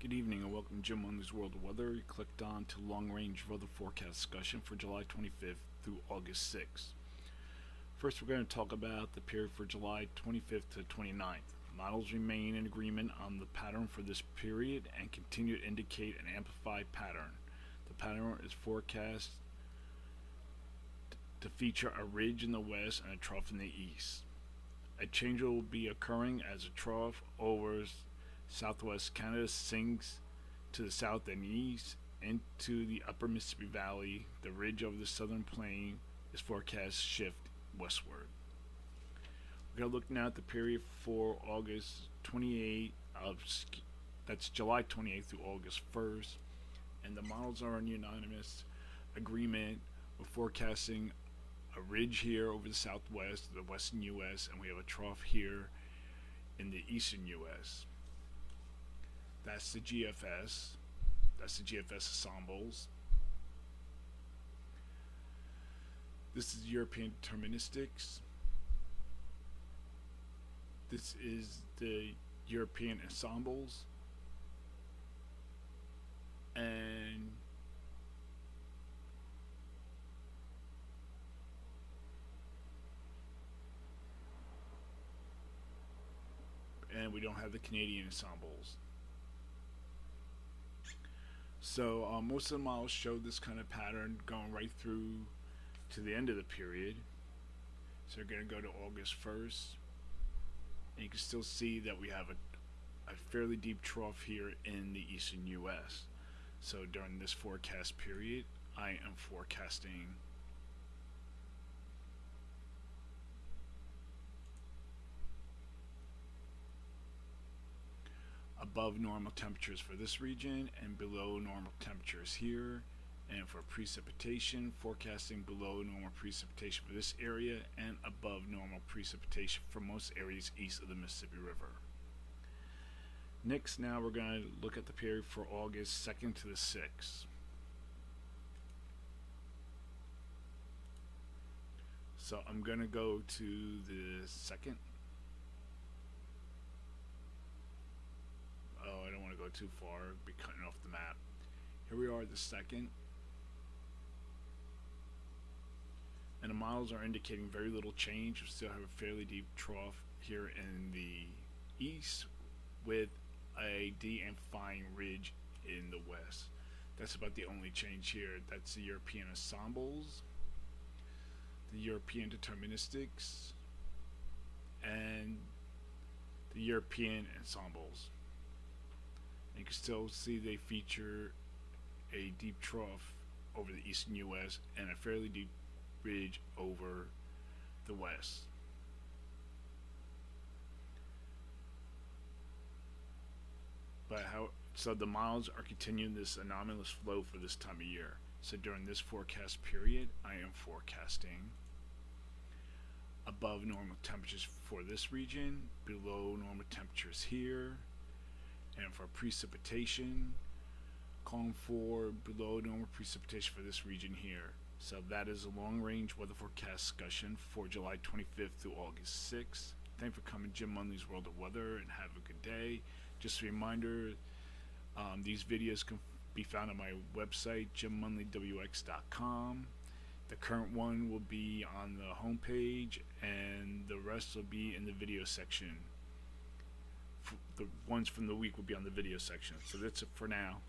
Good evening and welcome to Jim Munley's World of Weather. You clicked on to Long Range Weather Forecast discussion for July 25th through August 6th. First, we're going to talk about the period for July 25th to 29th. Models remain in agreement on the pattern for this period and continue to indicate an amplified pattern. The pattern is forecast to feature a ridge in the west and a trough in the east. A change will be occurring as a trough over southwest Canada sinks to the south and east into the upper Mississippi Valley. The ridge over the southern plain is forecast to shift westward. We're going to look now at the period for August 28th that's July 28th through August 1st, and the models are in unanimous agreement. We're forecasting a ridge here over the southwest, the western U.S., and we have a trough here in the eastern U.S. That's the GFS. That's the GFS ensembles. This is European deterministics. This is the European ensembles. And we don't have the Canadian ensembles. So most of the models show this kind of pattern going right through to the end of the period. So we're going to go to August 1st, and you can still see that we have a fairly deep trough here in the eastern U.S. So during this forecast period, I am forecasting above normal temperatures for this region and below normal temperatures here. And for precipitation, forecasting below normal precipitation for this area and above normal precipitation for most areas east of the Mississippi River. Next, now we're going to look at the period for August 2nd to the 6th. So I'm going to go to the 2nd. Oh, I don't want to go too far, be cutting off the map. Here we are at the 2nd. And the models are indicating very little change. We still have a fairly deep trough here in the east with a de-amplifying ridge in the west. That's about the only change here. That's the European ensembles, the European deterministics, and the European ensembles. You can still see they feature a deep trough over the eastern U.S. and a fairly deep ridge over the west. So the models are continuing this anomalous flow for this time of year. So during this forecast period, I am forecasting above normal temperatures for this region, below normal temperatures here. And for precipitation, calling for below normal precipitation for this region here. So that is a long-range weather forecast discussion for July 25th through August 6th. Thanks for coming, Jim Munley's World of Weather, and have a good day. Just a reminder, these videos can be found on my website, jimmunleywx.com. The current one will be on the homepage, and the rest will be in the video section. The ones from the week will be on the video section. So that's it for now.